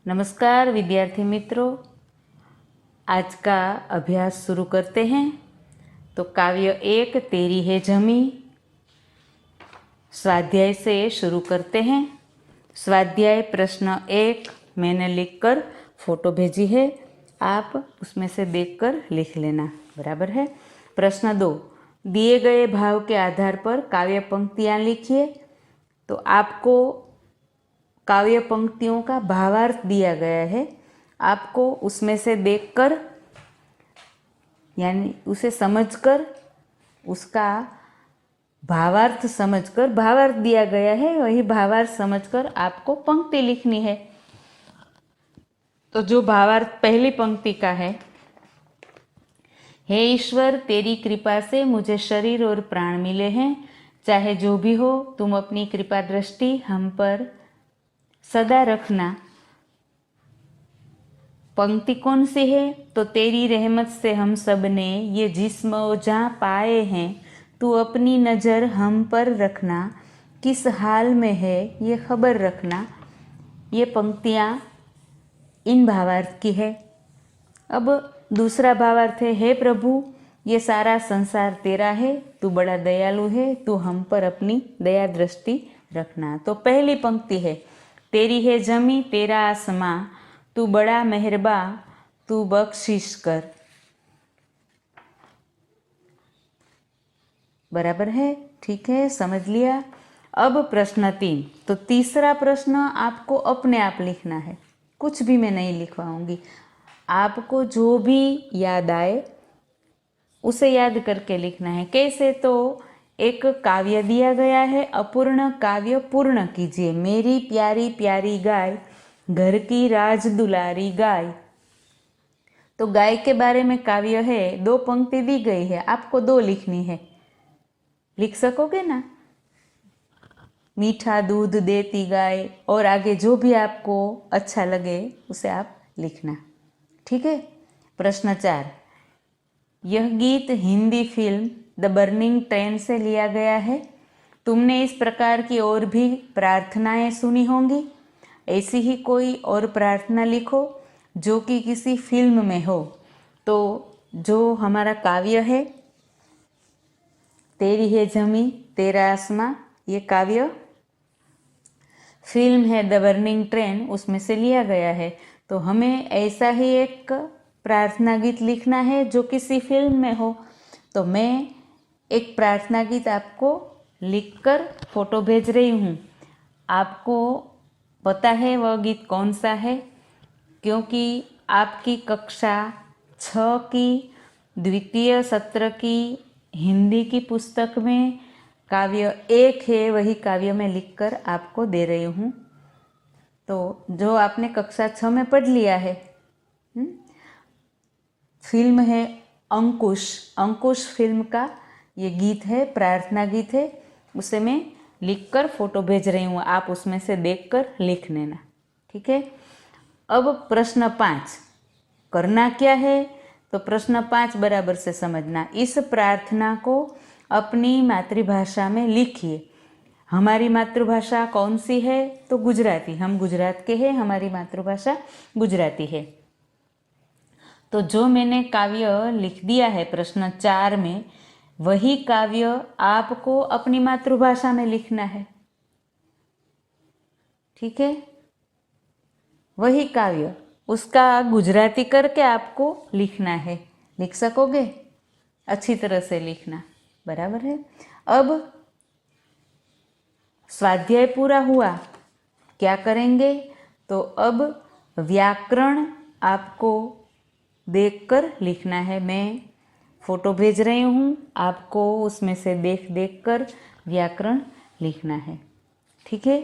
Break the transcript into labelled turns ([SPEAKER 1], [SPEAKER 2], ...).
[SPEAKER 1] नमस्कार विद्यार्थी मित्रों, आज का अभ्यास शुरू करते हैं। तो काव्य एक तेरी है जमी स्वाध्याय से शुरू करते हैं। स्वाध्याय प्रश्न एक मैंने लिखकर फोटो भेजी है, आप उसमें से देखकर लिख लेना, बराबर है। प्रश्न दो, दिए गए भाव के आधार पर काव्य पंक्तियाँ लिखिए। तो आपको काव्य पंक्तियों का भावार्थ दिया गया है, आपको उसमें से देखकर यानी उसे समझकर उसका भावार्थ समझकर, भावार्थ दिया गया है वही भावार्थ समझकर आपको पंक्ति लिखनी है। तो जो भावार्थ पहली पंक्ति का है, हे ईश्वर तेरी कृपा से मुझे शरीर और प्राण मिले हैं, चाहे जो भी हो तुम अपनी कृपा दृष्टि हम पर सदा रखना। पंक्ति कौन सी है? तो तेरी रहमत से हम सब ने ये जिस्म जहाँ पाए हैं, तू अपनी नज़र हम पर रखना, किस हाल में है ये खबर रखना। ये पंक्तियाँ इन भावार्थ की है। अब दूसरा भावार्थ है, हे प्रभु ये सारा संसार तेरा है, तू बड़ा दयालु है, तू हम पर अपनी दया दृष्टि रखना। तो पहली पंक्ति है, तेरी है जमी तेरा आसमां, तू बड़ा मेहरबा तू बख्शिश कर, बराबर है, ठीक है, समझ लिया। अब प्रश्न तीन, तो तीसरा प्रश्न आपको अपने आप लिखना है, कुछ भी मैं नहीं लिखवाऊंगी, आपको जो भी याद आए उसे याद करके लिखना है। कैसे? तो एक काव्य दिया गया है, अपूर्ण काव्य पूर्ण कीजिए। मेरी प्यारी प्यारी गाय घर की राज दुलारी गाय। तो गाय के बारे में काव्य है, दो पंक्ति दी गई है, आपको दो लिखनी है, लिख सकोगे ना? मीठा दूध देती गाय, और आगे जो भी आपको अच्छा लगे उसे आप लिखना, ठीक है। प्रश्न चार, यह गीत Hindi film the burning train से लिया गया है। तुमने इस प्रकार की और भी प्रार्थनाएं सुनी होंगी, ऐसी ही कोई और प्रार्थना लिखो जो कि किसी फिल्म में हो। तो जो हमारा काव्य है तेरी है जमी तेरा आसमां, ये काव्य फिल्म है द बर्निंग ट्रेन, उसमें से लिया गया है। तो हमें ऐसा ही एक प्रार्थना गीत लिखना है जो किसी फिल्म में हो। तो मैं एक प्रार्थना गीत आपको लिखकर फोटो भेज रही हूँ, आपको पता है वह गीत कौन सा है, क्योंकि आपकी कक्षा 6 की द्वितीय सत्र की हिंदी की पुस्तक में काव्य एक है, वही काव्य मैं लिखकर आपको दे रही हूँ। तो जो आपने कक्षा 6 में पढ़ लिया है, फिल्म है अंकुश, अंकुश फिल्म का ये गीत है, प्रार्थना गीत है, उसे मैं लिखकर फोटो भेज रही हूँ, आप उसमें से देखकर लिख लेना, ठीक है। अब प्रश्न 5 करना क्या है? तो प्रश्न 5 बराबर से समझना। इस प्रार्थना को अपनी मातृभाषा में लिखिए। हमारी मातृभाषा कौन सी है? तो गुजराती, हम गुजरात के हैं, हमारी मातृभाषा गुजराती है। तो जो मैंने काव्य लिख दिया है प्रश्न 4 में, वही काव्य आपको अपनी मातृभाषा में लिखना है, ठीक है। वही काव्य उसका गुजराती करके आपको लिखना है, लिख सकोगे? अच्छी तरह से लिखना, बराबर है। अब स्वाध्याय पूरा हुआ, क्या करेंगे? तो अब व्याकरण आपको देखकर लिखना है। मैं फोटो भेज रही हूँ, आपको उसमें से देख देख कर व्याकरण लिखना है, ठीक है।